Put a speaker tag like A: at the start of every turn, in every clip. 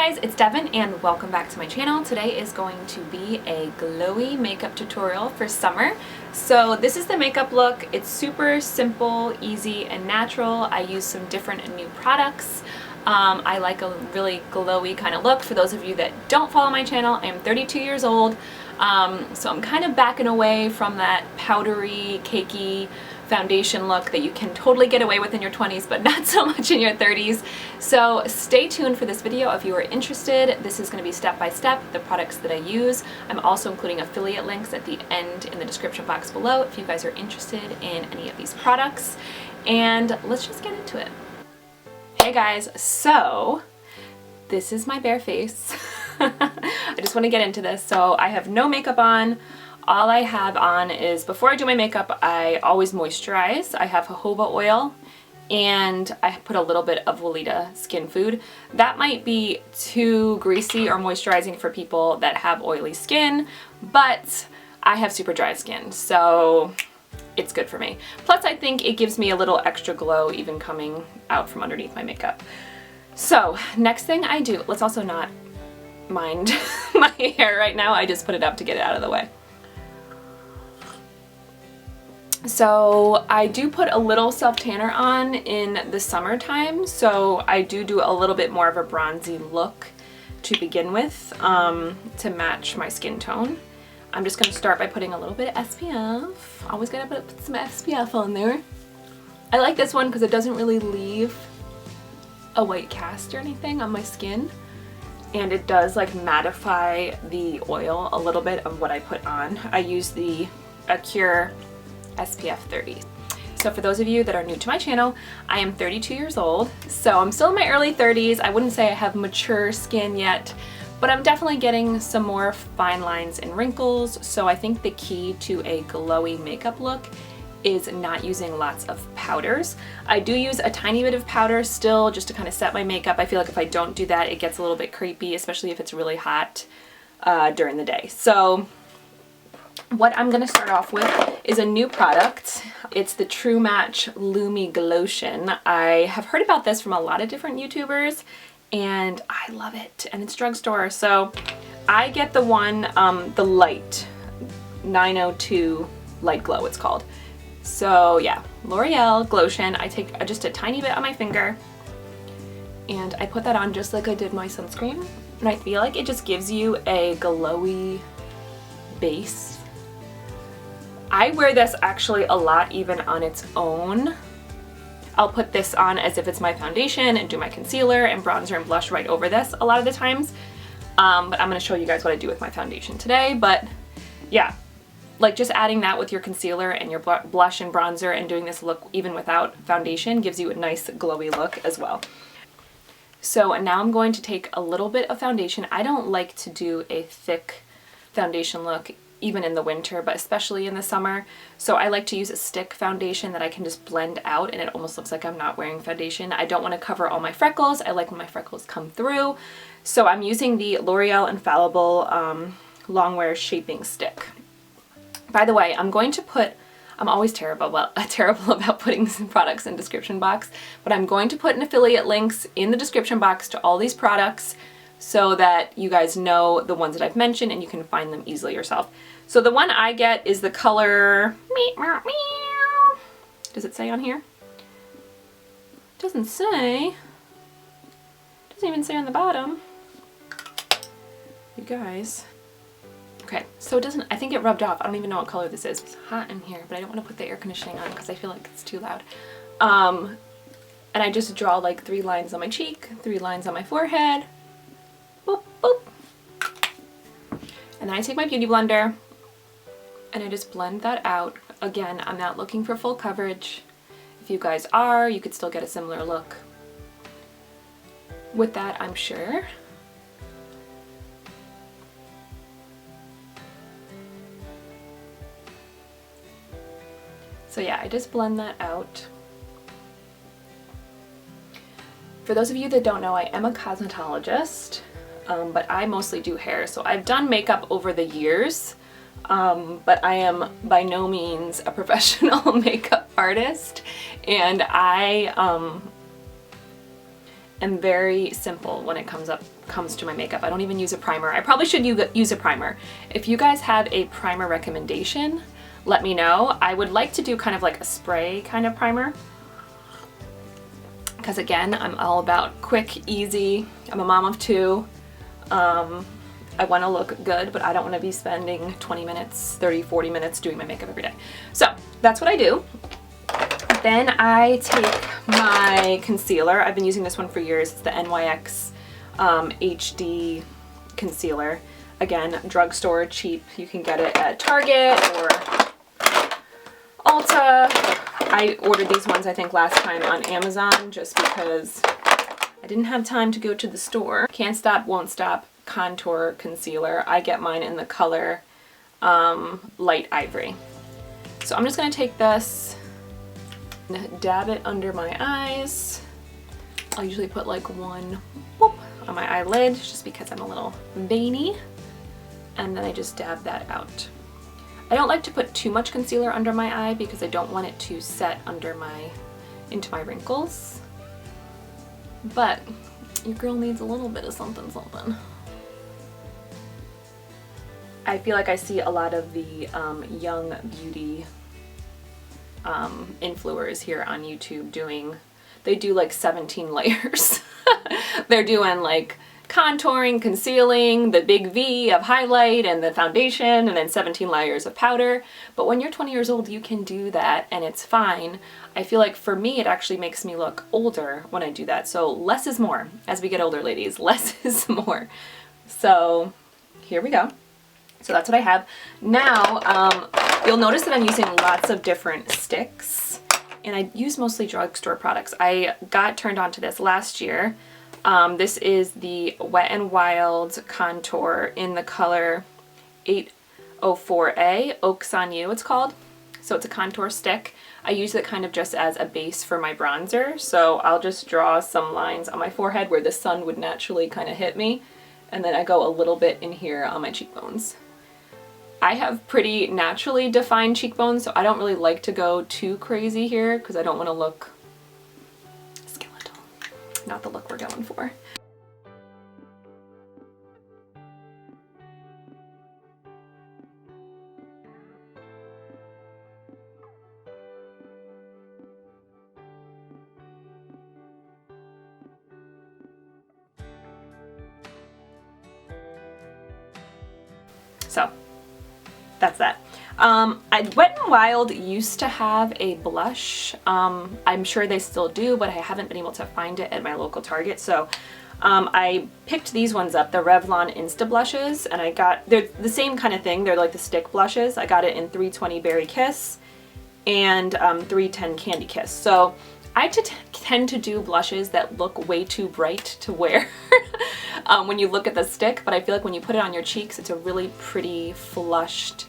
A: guys, it's Devin and welcome back to my channel. Today is going to be a glowy makeup tutorial for summer. So this is the makeup look. It's super simple, easy, and natural. I use some different and new products. I like a really glowy kind of look. For those of you that don't follow my channel, I am 32 years old. So I'm kind of backing away from that powdery, cakey foundation look that you can totally get away with in your 20s but not so much in your 30s. So stay tuned for this video if you are interested. This is going to be step by step the products that I use. I'm also including affiliate links at the end in the description box below if you guys are interested in any of these products. And let's just get into it. Hey guys, so this is my bare face. I just want to get into this. So I have no makeup on. All I have on is, before I do my makeup, I always moisturize. I have jojoba oil and I put a little bit of Weleda Skin Food. That might be too greasy or moisturizing for people that have oily skin, but I have super dry skin, so it's good for me. Plus I think it gives me a little extra glow even coming out from underneath my makeup. So next thing I do, let's also not mind my hair right now. I just put it up to get it out of the way. So I do put a little self-tanner on in the summertime, so I do a little bit more of a bronzy look to begin with to match my skin tone. I'm just going to start by putting a little bit of SPF. Always gotta put some SPF on there. I like this one because it doesn't really leave a white cast or anything on my skin, and it does like mattify the oil a little bit of what I put on. I use the Acure SPF 30. So for those of you that are new to my channel, I am 32 years old, so I'm still in my early 30s. I wouldn't say I have mature skin yet, but I'm definitely getting some more fine lines and wrinkles. So I think the key to a glowy makeup look is not using lots of powders. I do use a tiny bit of powder still just to kind of set my makeup. I feel like if I don't do that, it gets a little bit creepy, especially if it's really hot during the day. So what I'm going to start off with is a new product. It's the True Match Lumi Lotion. I have heard about this from a lot of different YouTubers and I love it, and it's Drugstore. So I get the one, the light 902 Light Glow it's called. So yeah, L'Oreal Glotion. I take just a tiny bit on my finger and I put that on just like I did my sunscreen, and I feel like it just gives you a glowy base. I wear this actually a lot even on its own. I'll put this on as if it's my foundation and do my concealer and bronzer and blush right over this a lot of the times. But I'm going to show you guys what I do with my foundation today. But yeah, like just adding that with your concealer and your blush and bronzer and doing this look even without foundation gives you a nice glowy look as well. So now I'm going to take a little bit of foundation. I don't like to do a thick foundation look even in the winter, but especially in the summer. So I like to use a stick foundation that I can just blend out and it almost looks like I'm not wearing foundation. I don't want to cover all my freckles. I like when my freckles come through. So I'm using the L'Oreal Infallible Longwear Shaping Stick. By the way, I'm going to put, I'm always terrible about putting some products in description box, but I'm going to put an affiliate links in the description box to all these products so that you guys know the ones that I've mentioned and you can find them easily yourself. So the one I get is the color, does it say on here? It doesn't say. It doesn't even say on the bottom. You guys. Okay, so it doesn't, I think it rubbed off. I don't even know what color this is. It's hot in here, but I don't want to put the air conditioning on because I feel like it's too loud. And I just draw like 3 lines on my cheek, 3 lines on my forehead. Boop, boop. And then I take my beauty blender and I just blend that out. Again, I'm not looking for full coverage. If you guys are, you could still get a similar look with that, I'm sure. So yeah, I just blend that out. For those of you that don't know, I am a cosmetologist. But I mostly do hair. So I've done makeup over the years, but I am by no means a professional makeup artist, and I am very simple when it comes to my makeup. I don't even use a primer. I probably should use a primer. If you guys have a primer recommendation, let me know. I would like to do kind of like a spray kind of primer, because again, I'm all about quick, easy. I'm a mom of two. I want to look good, but I don't want to be spending 20 minutes, 30, 40 minutes doing my makeup every day. So that's what I do. Then I take my concealer. I've been using this one for years. It's the NYX HD concealer. Again, drugstore, cheap. You can get it at Target or Ulta. I ordered these ones, I think, last time on Amazon just because I didn't have time to go to the store. Can't Stop, Won't Stop contour concealer. I get mine in the color light ivory. So I'm just going to take this and dab it under my eyes. I'll usually put like one whoop on my eyelid just because I'm a little veiny, and then I just dab that out. I don't like to put too much concealer under my eye because I don't want it to set under into my wrinkles, but your girl needs a little bit of something something. I feel like I see a lot of the young beauty influencers here on YouTube they do like 17 layers. They're doing like contouring, concealing, the big V of highlight and the foundation, and then 17 layers of powder. But when you're 20 years old, you can do that and it's fine. I feel like for me, it actually makes me look older when I do that. So less is more. As we get older, ladies, less is more. So here we go. So that's what I have. Now, you'll notice that I'm using lots of different sticks, and I use mostly drugstore products. I got turned on to this last year. This is the Wet n Wild contour in the color 804A, Oaks on You it's called. So it's a contour stick. I use it kind of just as a base for my bronzer. So I'll just draw some lines on my forehead where the sun would naturally kind of hit me. And then I go a little bit in here on my cheekbones. I have pretty naturally defined cheekbones, so I don't really like to go too crazy here because I don't want to look skeletal. Not the look we're going for. So that's that. Wet n Wild used to have a blush. I'm sure they still do, but I haven't been able to find it at my local Target. So I picked these ones up, the Revlon Insta Blushes, and they're the same kind of thing. They're like the stick blushes. I got it in 320 Berry Kiss and 310 Candy Kiss. So I tend to do blushes that look way too bright to wear when you look at the stick, but I feel like when you put it on your cheeks, it's a really pretty flushed,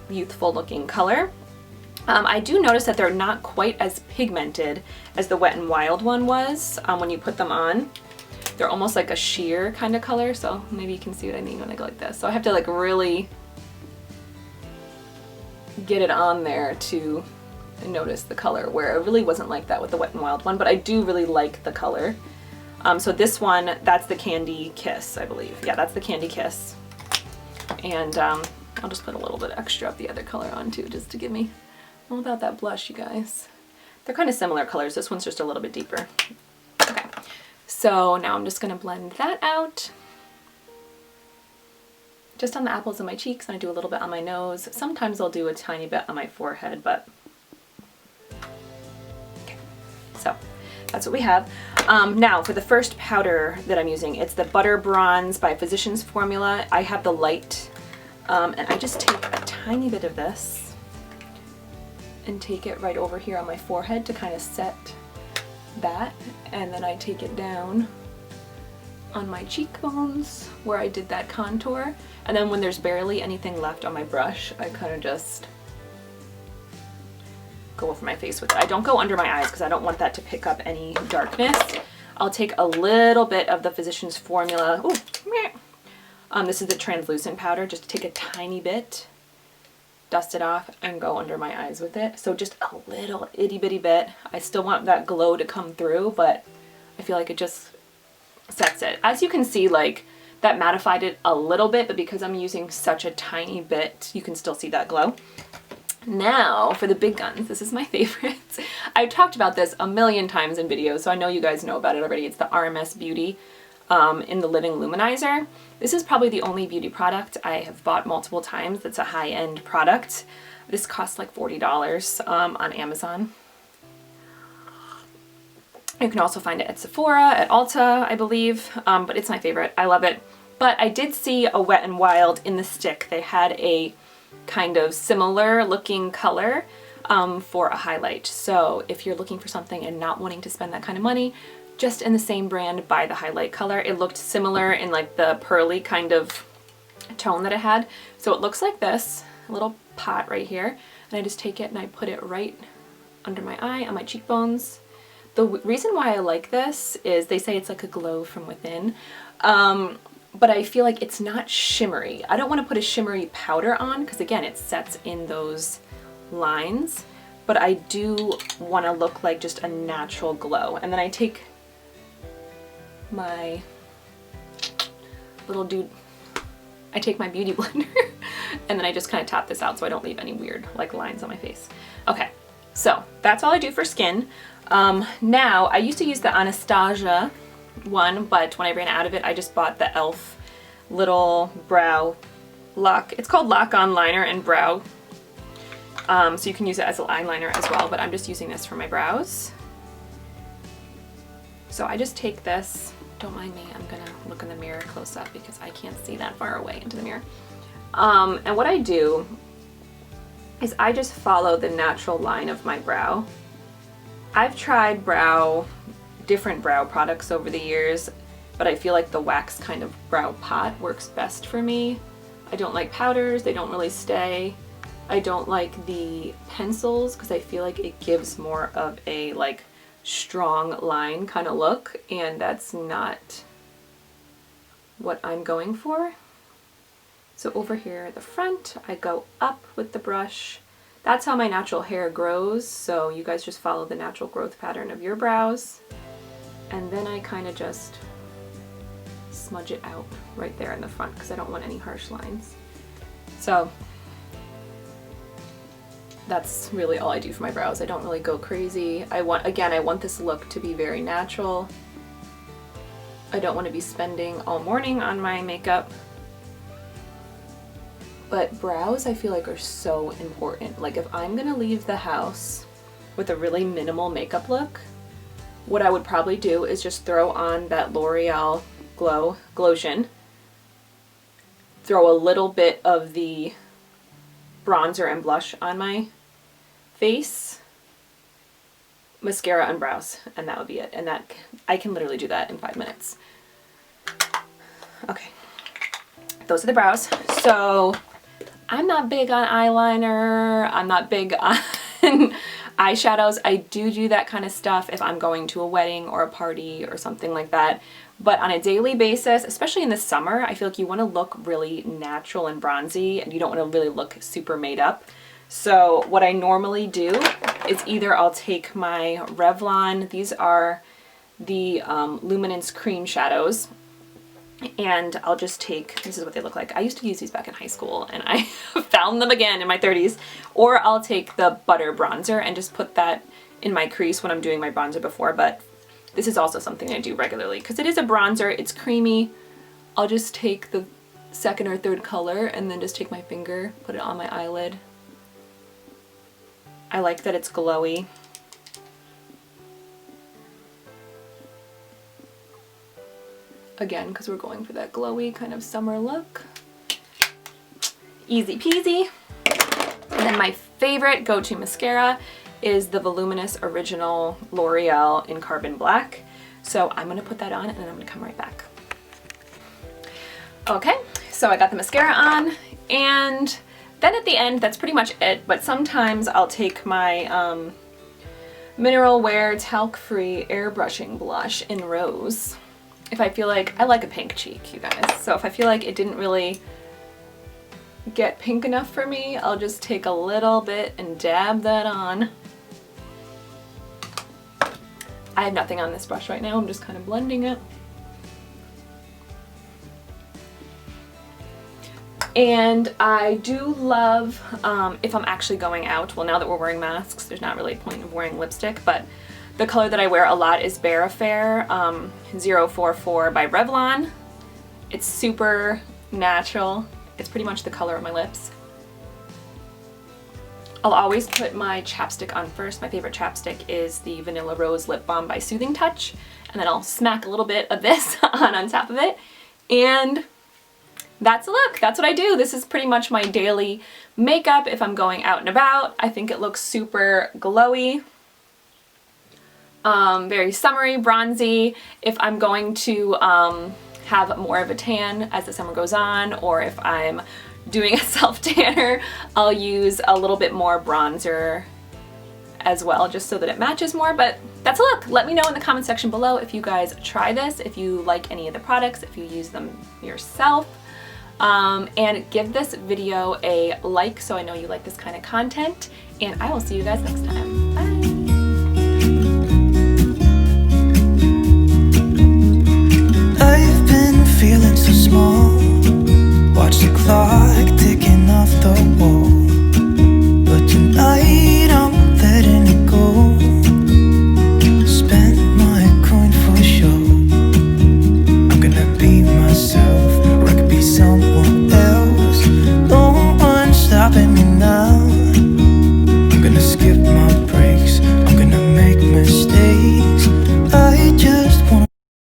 A: youthful looking color. I do notice that they're not quite as pigmented as the Wet n Wild one was when you put them on. They're almost like a sheer kind of color, so maybe you can see what I mean when I go like this. So I have to like really get it on there to notice the color, where it really wasn't like that with the Wet n Wild one, but I do really like the color. So this one, that's the Candy Kiss, I believe. Yeah, that's the Candy Kiss. And I'll just put a little bit extra of the other color on too, just to give me all about that blush, you guys. They're kind of similar colors. This one's just a little bit deeper. Okay, so now I'm just gonna blend that out. Just on the apples of my cheeks, and I do a little bit on my nose. Sometimes I'll do a tiny bit on my forehead, but okay. So that's what we have. Now for the first powder that I'm using, it's the Butter Bronze by Physicians Formula. I have the light, and I just take a tiny bit of this and take it right over here on my forehead to kind of set that, and then I take it down on my cheekbones where I did that contour, and then when there's barely anything left on my brush, I kind of just go over my face with it. I don't go under my eyes because I don't want that to pick up any darkness. I'll take a little bit of the Physicians Formula. Ooh, this is the translucent powder. Just take a tiny bit, dust it off, and go under my eyes with it. So just a little itty bitty bit. I still want that glow to come through, but I feel like it just sets it. As you can see, like, that mattified it a little bit, but because I'm using such a tiny bit, you can still see that glow. Now for the big guns. This is my favorite. I've talked about this a million times in videos, so I know you guys know about it already. It's the RMS Beauty in the Living Luminizer. This is probably the only beauty product I have bought multiple times that's a high-end product. This costs like $40 on Amazon. You can also find it at Sephora, at Ulta, I believe, but it's my favorite. I love it. But I did see a Wet n Wild in the stick. They had a kind of similar looking color for a highlight. So if you're looking for something and not wanting to spend that kind of money, just in the same brand, buy the highlight color. It looked similar in like the pearly kind of tone that it had. So it looks like this, a little pot right here. And I just take it and I put it right under my eye, on my cheekbones. The reason why I like this is they say it's like a glow from within. But I feel like it's not shimmery. I don't want to put a shimmery powder on because again, it sets in those lines, but I do want to look like just a natural glow. And then I take my little dude, I take my beauty blender and then I just kind of tap this out so I don't leave any weird like lines on my face. Okay, so that's all I do for skin. Now I used to use the Anastasia one, but when I ran out of it, I just bought the e.l.f. little brow lock. It's called Lock On Liner and Brow. So you can use it as an eyeliner as well, but I'm just using this for my brows. So I just take this, don't mind me, I'm gonna look in the mirror close up because I can't see that far away into the mirror. And what I do is I just follow the natural line of my brow. I've tried different brow products over the years, but I feel like the wax kind of brow pot works best for me. I don't like powders, they don't really stay. I don't like the pencils because I feel like it gives more of a like strong line kind of look, and that's not what I'm going for. So over here at the front, I go up with the brush. That's how my natural hair grows, so you guys just follow the natural growth pattern of your brows. And then I kind of just smudge it out right there in the front because I don't want any harsh lines. So that's really all I do for my brows. I don't really go crazy. I want this look to be very natural. I don't want to be spending all morning on my makeup. But brows I feel like are so important. Like if I'm gonna leave the house with a really minimal makeup look, what I would probably do is just throw on that L'Oreal Glotion, throw a little bit of the bronzer and blush on my face, mascara and brows, and that would be it. And that I can literally do that in 5 minutes. Okay, those are the brows. So I'm not big on eyeliner, I'm not big on eyeshadows. I do that kind of stuff if I'm going to a wedding or a party or something like that. But on a daily basis, especially in the summer, I feel like you want to look really natural and bronzy and you don't want to really look super made up. So what I normally do is either I'll take my Revlon, these are the Luminance Cream Shadows, and I'll just take, this is what they look like. I used to use these back in high school and I found them again in my 30s. Or I'll take the Butter Bronzer and just put that in my crease when I'm doing my bronzer before, but this is also something I do regularly because it is a bronzer, it's creamy. I'll just take the second or third color and then just take my finger, put it on my eyelid. I like that it's glowy. Again, because we're going for that glowy kind of summer look. Easy peasy. And then my favorite go-to mascara is the Voluminous Original L'Oreal in Carbon Black. So I'm gonna put that on and then I'm gonna come right back. Okay, so I got the mascara on, and then at the end, that's pretty much it, but sometimes I'll take my Mineral Wear Talc-Free Airbrushing Blush in Rose. If I feel like, I like a pink cheek, you guys, so if I feel like it didn't really get pink enough for me, I'll just take a little bit and dab that on. I have nothing on this brush right now, I'm just kind of blending it. And I do love, if I'm actually going out, well, now that we're wearing masks, there's not really a point of wearing lipstick, but the color that I wear a lot is Bare Affair 044 by Revlon. It's super natural. It's pretty much the color of my lips. I'll always put my chapstick on first. My favorite chapstick is the Vanilla Rose Lip Balm by Soothing Touch. And then I'll smack a little bit of this on top of it. And that's the look. That's what I do. This is pretty much my daily makeup if I'm going out and about. I think it looks super glowy. Very summery, bronzy. If I'm going to have more of a tan as the summer goes on, or if I'm doing a self-tanner, I'll use a little bit more bronzer as well, just so that it matches more. But that's a look. Let me know in the comment section below if you guys try this, if you like any of the products, if you use them yourself. And give this video a like so I know you like this kind of content, and I will see you guys next time.